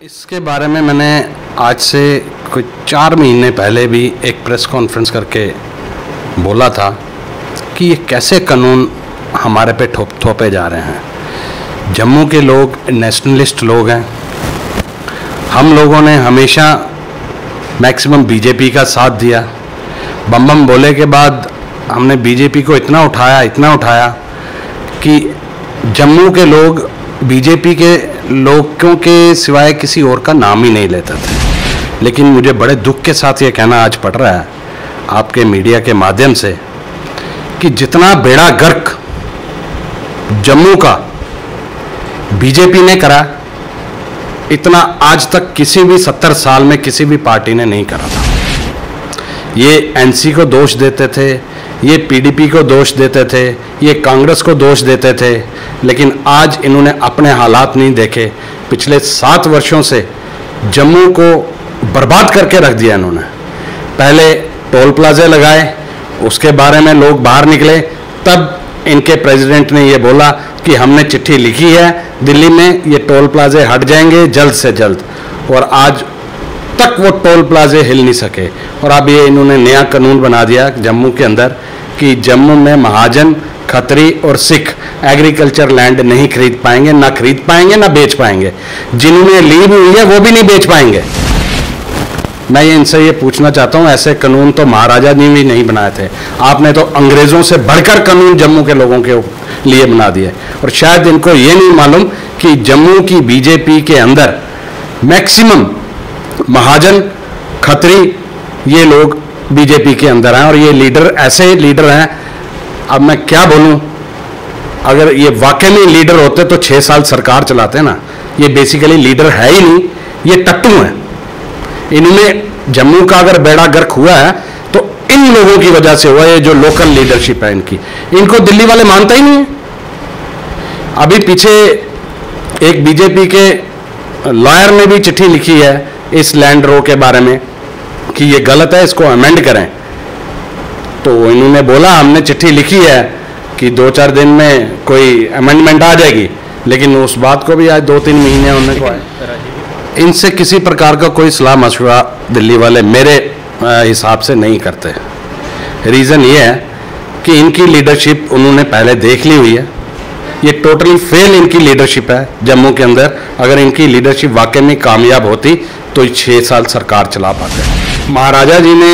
इसके बारे में मैंने आज से कुछ 4 महीने पहले भी एक प्रेस कॉन्फ्रेंस करके बोला था कि ये कैसे कानून हमारे पे थोपे जा रहे हैं। जम्मू के लोग नेशनलिस्ट लोग हैं। हम लोगों ने हमेशा मैक्सिमम बीजेपी का साथ दिया। बम बम बोले के बाद हमने बीजेपी को इतना उठाया कि जम्मू के लोग बीजेपी के लोगों के सिवाय किसी और का नाम ही नहीं लेते थे। लेकिन मुझे बड़े दुख के साथ ये कहना आज पड़ रहा है आपके मीडिया के माध्यम से कि जितना बेड़ा गर्क जम्मू का बीजेपी ने करा, इतना आज तक किसी भी 70 साल में किसी भी पार्टी ने नहीं करा था। ये एनसी को दोष देते थे, ये पीडीपी को दोष देते थे, ये कांग्रेस को दोष देते थे, लेकिन आज इन्होंने अपने हालात नहीं देखे। पिछले 7 वर्षों से जम्मू को बर्बाद करके रख दिया इन्होंने। पहले टोल प्लाजे लगाए, उसके बारे में लोग बाहर निकले, तब इनके प्रेसिडेंट ने ये बोला कि हमने चिट्ठी लिखी है दिल्ली में, ये टोल प्लाजे हट जाएंगे जल्द से जल्द, और आज तक वो टोल प्लाजे हिल नहीं सके। और अब ये इन्होंने नया कानून बना दिया जम्मू के अंदर कि जम्मू में महाजन, खत्री और सिख एग्रीकल्चर लैंड नहीं खरीद पाएंगे, ना खरीद पाएंगे ना बेच पाएंगे। जिन्होंने ली भी हुई है वो भी नहीं बेच पाएंगे। मैं इनसे ये पूछना चाहता हूँ, ऐसे कानून तो महाराजा जी भी नहीं बनाए थे, आपने तो अंग्रेजों से बढ़कर कानून जम्मू के लोगों के लिए बना दिए। और शायद इनको ये नहीं मालूम कि जम्मू की बीजेपी के अंदर मैक्सिमम महाजन, खत्री, ये लोग बीजेपी के अंदर हैं और ये लीडर ऐसे लीडर हैं। अब मैं क्या बोलूं, अगर ये वाकई में लीडर होते तो 6 साल सरकार चलाते ना। ये बेसिकली लीडर है ही नहीं, ये टट्टू हैं। इन्होंने जम्मू का अगर बेड़ा गर्क हुआ है तो इन लोगों की वजह से हुआ है, जो लोकल लीडरशिप है इनकी। इनको दिल्ली वाले मानता ही नहीं है। अभी पीछे एक बीजेपी के लॉयर ने भी चिट्ठी लिखी है इस लैंड रो के बारे में कि ये गलत है, इसको अमेंड करें। तो इन्होंने बोला हमने चिट्ठी लिखी है कि 2-4 दिन में कोई अमेंडमेंट आ जाएगी, लेकिन उस बात को भी आज 2-3 महीने होने को आए। इनसे किसी प्रकार का कोई सलाह मशवरा दिल्ली वाले मेरे हिसाब से नहीं करते। रीज़न ये है कि इनकी लीडरशिप उन्होंने पहले देख ली हुई है। ये टोटली फेल इनकी लीडरशिप है जम्मू के अंदर। अगर इनकी लीडरशिप वाकई में कामयाब होती तो 6 साल सरकार चला पाते। महाराजा जी ने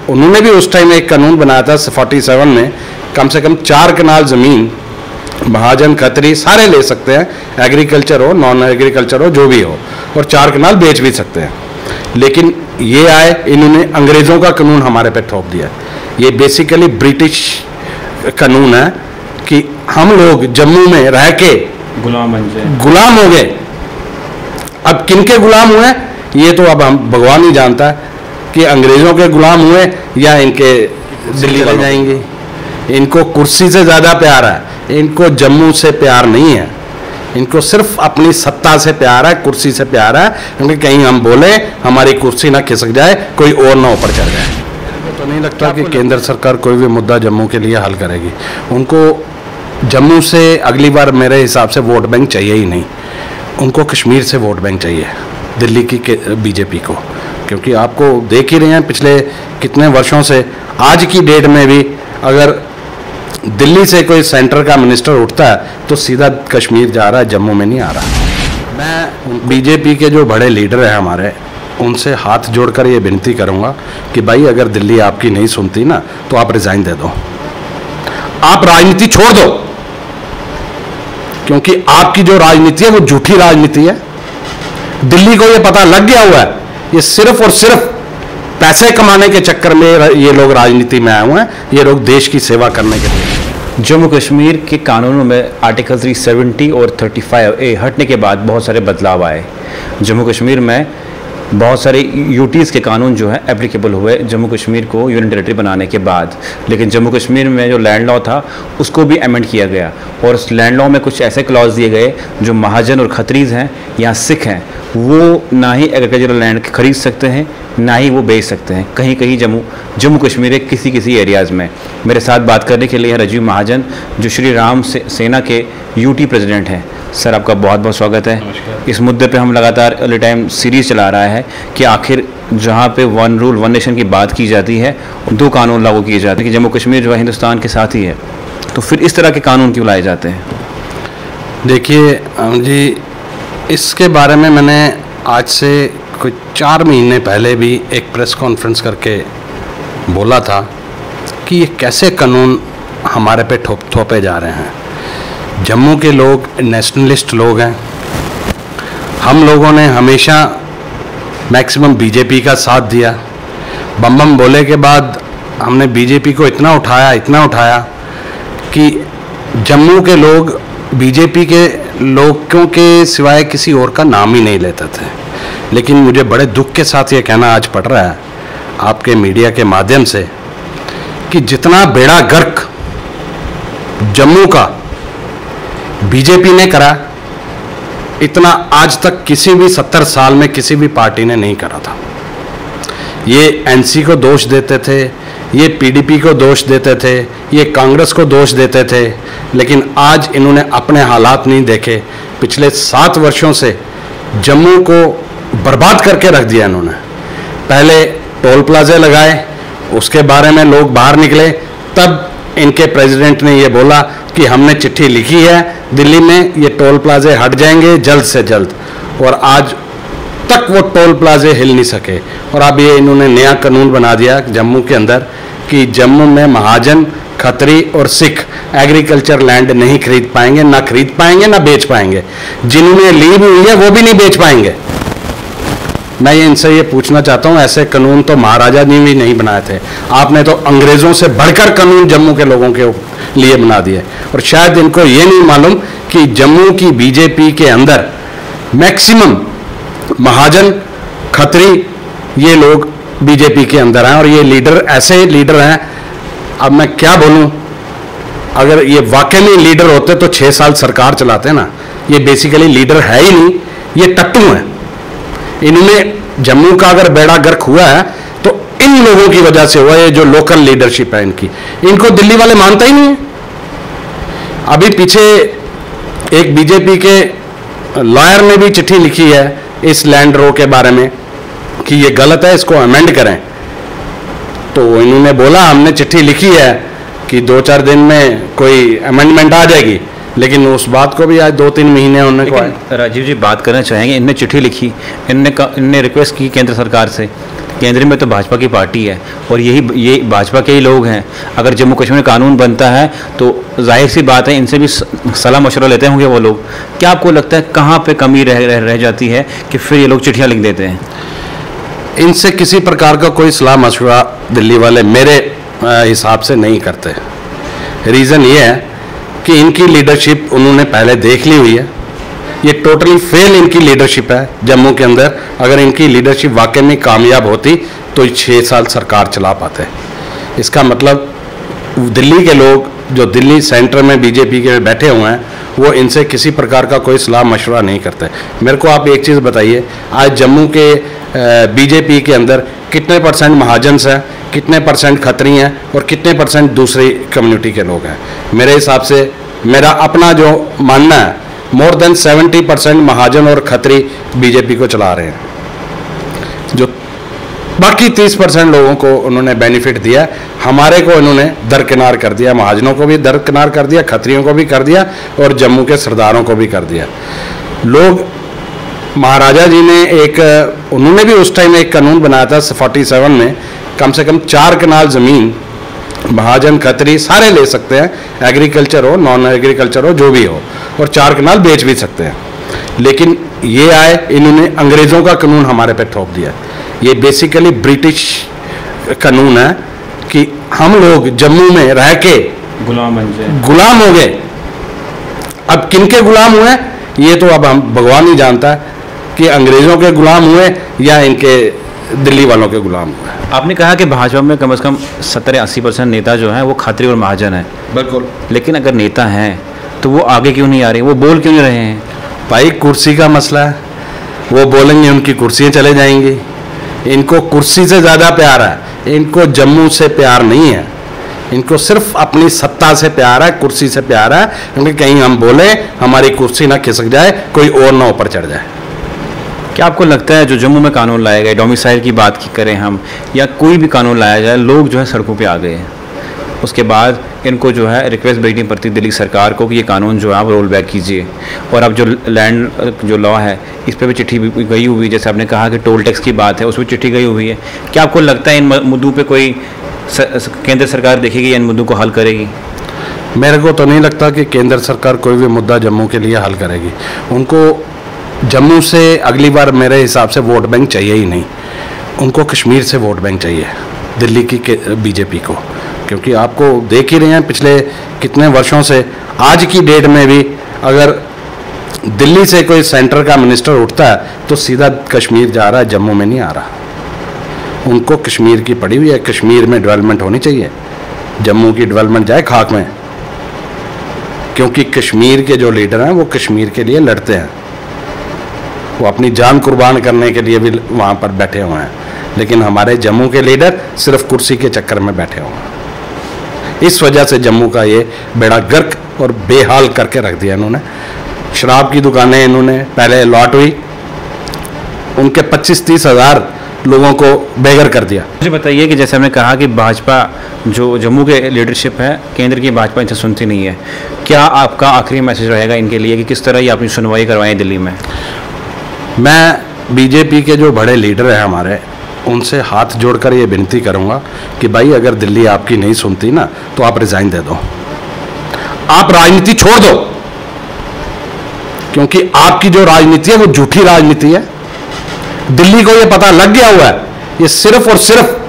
उन्होंने भी उस टाइम एक कानून बनाया था 47 में, कम से कम 4 कनाल ज़मीन महाजन, खत्री सारे ले सकते हैं, एग्रीकल्चर हो, नॉन एग्रीकल्चर हो, जो भी हो, और 4 कनाल बेच भी सकते हैं। लेकिन ये आए, इन्होंने अंग्रेज़ों का कानून हमारे पे थोप दिया। ये बेसिकली ब्रिटिश कानून है कि हम लोग जम्मू में रह के गुलाम हो गए। अब किनके गुलाम हुए ये तो अब हम भगवान ही जानता है कि अंग्रेज़ों के गुलाम हुए या इनके दिल्ली चले जाएंगे। इनको कुर्सी से ज़्यादा प्यार है, इनको जम्मू से प्यार नहीं है। इनको सिर्फ अपनी सत्ता से प्यार है, कुर्सी से प्यार है, क्योंकि कहीं हम बोले हमारी कुर्सी ना खिसक जाए, कोई और ना ऊपर चढ़ जाए। तो नहीं लगता कि केंद्र सरकार कोई भी मुद्दा जम्मू के लिए हल करेगी। उनको जम्मू से अगली बार मेरे हिसाब से वोट बैंक चाहिए ही नहीं, उनको कश्मीर से वोट बैंक चाहिए, दिल्ली की बीजेपी को। क्योंकि आपको देख ही रहे हैं पिछले कितने वर्षों से, आज की डेट में भी अगर दिल्ली से कोई सेंटर का मिनिस्टर उठता है तो सीधा कश्मीर जा रहा है, जम्मू में नहीं आ रहा। मैं बीजेपी के जो बड़े लीडर हैं हमारे, उनसे हाथ जोड़कर ये विनती करूँगा कि भाई अगर दिल्ली आपकी नहीं सुनती ना तो आप रिज़ाइन दे दो, आप राजनीति छोड़ दो। क्योंकि आपकी जो राजनीति है वो झूठी राजनीति है। दिल्ली को ये पता लग गया हुआ है, ये सिर्फ और सिर्फ पैसे कमाने के चक्कर में ये लोग राजनीति में आए हुए हैं। ये लोग देश की सेवा करने के लिए। जम्मू कश्मीर के कानूनों में आर्टिकल 370 और 35A हटने के बाद बहुत सारे बदलाव आए। जम्मू कश्मीर में बहुत सारे यूटीज़ के कानून जो है एप्लीकेबल हुए जम्मू कश्मीर को यूनियन टेरिटरी बनाने के बाद। लेकिन जम्मू कश्मीर में जो लैंड लॉ था उसको भी अमेंड किया गया और उस लैंड लॉ में कुछ ऐसे क्लॉज दिए गए जो महाजन और खत्रीज हैं या सिख हैं वो ना ही एग्रीकल्चरल लैंड खरीद सकते हैं ना ही वो बेच सकते हैं। कहीं कहीं जम्मू कश्मीर के किसी एरियाज़ में। मेरे साथ बात करने के लिए है राजीव महाजन जो श्री राम सेना के यूटी प्रेसिडेंट हैं। सर आपका बहुत बहुत स्वागत है। इस मुद्दे पे हम लगातार अर्ली टाइम सीरीज चला रहा है कि आखिर जहाँ पे वन रूल वन नेशन की बात की जाती है, दो कानून लागू किए जाते हैं कि जम्मू कश्मीर जो है हिंदुस्तान के साथ ही है, तो फिर इस तरह के कानून क्यों लाए जाते हैं? देखिए जी, इसके बारे में मैंने आज से कुछ 4 महीने पहले भी एक प्रेस कॉन्फ्रेंस करके बोला था कि ये कैसे कानून हमारे पे थोपे जा रहे हैं। जम्मू के लोग नेशनलिस्ट लोग हैं। हम लोगों ने हमेशा मैक्सिमम बीजेपी का साथ दिया। बम बम बोले के बाद हमने बीजेपी को इतना उठाया कि जम्मू के लोग बीजेपी के लोगों के सिवाय किसी और का नाम ही नहीं लेते थे। लेकिन मुझे बड़े दुख के साथ ये कहना आज पड़ रहा है आपके मीडिया के माध्यम से कि जितना बेड़ा गर्क जम्मू का बीजेपी ने करा, इतना आज तक किसी भी 70 साल में किसी भी पार्टी ने नहीं करा था। ये एनसी को दोष देते थे, ये पीडीपी को दोष देते थे, ये कांग्रेस को दोष देते थे, लेकिन आज इन्होंने अपने हालात नहीं देखे। पिछले 7 वर्षों से जम्मू को बर्बाद करके रख दिया इन्होंने। पहले टोल प्लाजे लगाए, उसके बारे में लोग बाहर निकले, तब इनके प्रेसिडेंट ने ये बोला कि हमने चिट्ठी लिखी है दिल्ली में, ये टोल प्लाजे हट जाएंगे जल्द से जल्द, और आज तक वो टोल प्लाजे हिल नहीं सके। और अब ये इन्होंने नया कानून बना दिया जम्मू के अंदर कि जम्मू में महाजन, खत्री और सिख एग्रीकल्चर लैंड नहीं खरीद पाएंगे, ना खरीद पाएंगे ना बेच पाएंगे। जिन्होंने ली भी हुई है वो भी नहीं बेच पाएंगे। मैं इनसे ये पूछना चाहता हूँ, ऐसे कानून तो महाराजा ने भी नहीं बनाए थे, आपने तो अंग्रेजों से बढ़कर कानून जम्मू के लोगों के लिए बना दिए। और शायद इनको ये नहीं मालूम कि जम्मू की बीजेपी के अंदर मैक्सिमम महाजन, खत्री, ये लोग बीजेपी के अंदर हैं और ये लीडर ऐसे लीडर हैं। अब मैं क्या बोलूं, अगर ये वाकई में लीडर होते तो 6 साल सरकार चलाते ना। ये बेसिकली लीडर है ही नहीं, ये टट्टू हैं। इन्होंने जम्मू का अगर बेड़ा गर्क हुआ है तो इन लोगों की वजह से हुआ। ये जो लोकल लीडरशिप है इनकी, इनको दिल्ली वाले मानता ही नहीं है। अभी पीछे एक बीजेपी के लॉयर ने भी चिट्ठी लिखी है इस लैंड रो के बारे में कि ये गलत है, इसको अमेंड करें। तो इन्होंने बोला हमने चिट्ठी लिखी है कि 2-4 दिन में कोई अमेंडमेंट आ जाएगी, लेकिन उस बात को भी आज 2-3 महीने होने को आए। राजीव जी बात करना चाहेंगे, इनने चिट्ठी लिखी, इनने रिक्वेस्ट की केंद्र सरकार से। केंद्र में तो भाजपा की पार्टी है और ये भाजपा के ही लोग हैं। अगर जम्मू कश्मीर में कानून बनता है तो जाहिर सी बात है इनसे भी सलाह मशवरा लेते होंगे वो लोग। क्या आपको लगता है कहाँ पे कमी रह जाती है कि फिर ये लोग चिट्ठियाँ लिख देते हैं? इनसे किसी प्रकार का कोई सलाह मशवरा दिल्ली वाले मेरे हिसाब से नहीं करते। रीज़न ये है कि इनकी लीडरशिप उन्होंने पहले देख ली हुई है। ये टोटली फेल इनकी लीडरशिप है जम्मू के अंदर। अगर इनकी लीडरशिप वाकई में कामयाब होती तो 6 साल सरकार चला पाते। इसका मतलब दिल्ली के लोग जो दिल्ली सेंटर में बीजेपी के बैठे हुए हैं वो इनसे किसी प्रकार का कोई सलाह मशवरा नहीं करते। मेरे को आप एक चीज़ बताइए, आज जम्मू के बीजेपी के अंदर कितने % महाजन्स हैं, कितने % खत्री हैं और कितने % दूसरी कम्युनिटी के लोग हैं? मेरे हिसाब से, मेरा अपना जो मानना है, मोर देन 70% महाजन और खत्री बीजेपी को चला रहे हैं। जो बाकी 30% लोगों को उन्होंने बेनिफिट दिया, हमारे को इन्होंने दरकिनार कर दिया। महाजनों को भी दरकिनार कर दिया, खत्रियों को भी कर दिया और जम्मू के सरदारों को भी कर दिया। लोग, महाराजा जी ने उन्होंने भी उस टाइम एक कानून बनाया था 47 में, कम से कम 4 कनाल ज़मीन महाजन, खत्री सारे ले सकते हैं, एग्रीकल्चर हो, नॉन एग्रीकल्चर हो, जो भी हो, और 4 कनाल बेच भी सकते हैं। लेकिन ये आए, इन्होंने अंग्रेज़ों का कानून हमारे पे थोप दिया। ये बेसिकली ब्रिटिश कानून है कि हम लोग जम्मू में रह के गुलाम हो गए। अब किनके गुलाम हुए ये तो अब हम भगवान ही जानता है कि अंग्रेज़ों के गुलाम हुए या इनके दिल्ली वालों के गुलाम हुए। आपने कहा कि भाजपा में कम से कम 70-80% नेता जो हैं वो खत्री और महाजन हैं। बिल्कुल। लेकिन अगर नेता हैं तो वो आगे क्यों नहीं आ रहे, वो बोल क्यों नहीं रहे हैं? भाई कुर्सी का मसला है, वो बोलेंगे उनकी कुर्सियाँ चले जाएंगी। इनको कुर्सी से ज़्यादा प्यार है, इनको जम्मू से प्यार नहीं है। इनको सिर्फ अपनी सत्ता से प्यार है, कुर्सी से प्यार है, क्योंकि कहीं हम बोले हमारी कुर्सी ना खिसक जाए, कोई और ना ऊपर चढ़ जाए। क्या आपको लगता है जो जम्मू में कानून लाए गए, डोमिसाइल की बात की करें हम या कोई भी कानून लाया जाए, लोग जो है सड़कों पे आ गए हैं, उसके बाद इनको जो है रिक्वेस्ट भेजनी पड़ती दिल्ली सरकार को कि ये कानून जो है आप रोल बैक कीजिए, और अब जो लैंड जो लॉ है इस पर भी चिट्ठी गई हुई है, जैसे आपने कहा कि टोल टैक्स की बात है उस पर चिट्ठी गई हुई है। क्या आपको लगता है इन मुद्दों पर कोई केंद्र सरकार देखेगी या इन मुद्दों को हल करेगी? मेरे को तो नहीं लगता कि केंद्र सरकार कोई भी मुद्दा जम्मू के लिए हल करेगी। उनको जम्मू से अगली बार मेरे हिसाब से वोट बैंक चाहिए ही नहीं, उनको कश्मीर से वोट बैंक चाहिए, दिल्ली की बीजेपी को। क्योंकि आपको देख ही रहे हैं पिछले कितने वर्षों से, आज की डेट में भी अगर दिल्ली से कोई सेंटर का मिनिस्टर उठता है तो सीधा कश्मीर जा रहा है, जम्मू में नहीं आ रहा। उनको कश्मीर की पड़ी हुई है, कश्मीर में डेवलपमेंट होनी चाहिए, जम्मू की डेवलपमेंट जाए खाक में, क्योंकि कश्मीर के जो लीडर हैं वो कश्मीर के लिए लड़ते हैं, वो अपनी जान कुर्बान करने के लिए भी वहाँ पर बैठे हुए हैं। लेकिन हमारे जम्मू के लीडर सिर्फ कुर्सी के चक्कर में बैठे हुए हैं। इस वजह से जम्मू का ये बेड़ा गर्क और बेहाल करके रख दिया इन्होंने। शराब की दुकानें इन्होंने पहले अलॉट हुई, उनके 25-30 हज़ार लोगों को बेघर कर दिया। मुझे बताइए कि जैसे हमने कहा कि भाजपा जो जम्मू के लीडरशिप है, केंद्र की भाजपा इनसे सुनती नहीं है, क्या आपका आखिरी मैसेज रहेगा इनके लिए कि किस तरह ये अपनी सुनवाई करवाएं दिल्ली में? मैं बीजेपी के जो बड़े लीडर हैं हमारे, उनसे हाथ जोड़कर ये विनती करूंगा कि भाई अगर दिल्ली आपकी नहीं सुनती ना तो आप रिजाइन दे दो, आप राजनीति छोड़ दो, क्योंकि आपकी जो राजनीति है वो झूठी राजनीति है। दिल्ली को ये पता लग गया हुआ है, ये सिर्फ और सिर्फ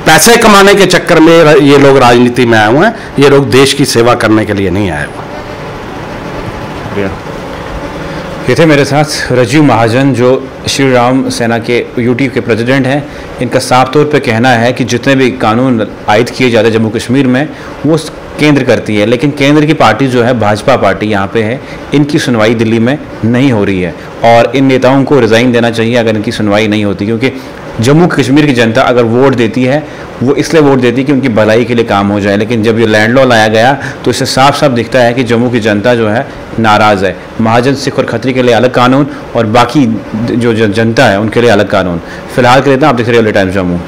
पैसे कमाने के चक्कर में ये लोग राजनीति में आए हुए हैं, ये लोग देश की सेवा करने के लिए नहीं आए हुए। ये थे मेरे साथ राजीव महाजन जो श्री राम सेना के यूटी के प्रेसिडेंट हैं। इनका साफ तौर पे कहना है कि जितने भी कानून आयद किए जाते हैं जम्मू कश्मीर में वो केंद्र करती है, लेकिन केंद्र की पार्टी जो है भाजपा पार्टी यहाँ पे है, इनकी सुनवाई दिल्ली में नहीं हो रही है और इन नेताओं को रिज़ाइन देना चाहिए अगर इनकी सुनवाई नहीं होती। क्योंकि जम्मू कश्मीर की जनता अगर वोट देती है वो इसलिए वोट देती है कि उनकी भलाई के लिए काम हो जाए, लेकिन जब ये लैंड लॉ लाया गया तो इससे साफ साफ दिखता है कि जम्मू की जनता जो है नाराज़ है। महाजन, सिख और खत्री के लिए अलग कानून और बाकी जो जनता है उनके लिए अलग कानून। फिलहाल के लिए आप देख रहे हो टाइम्स जम्मू।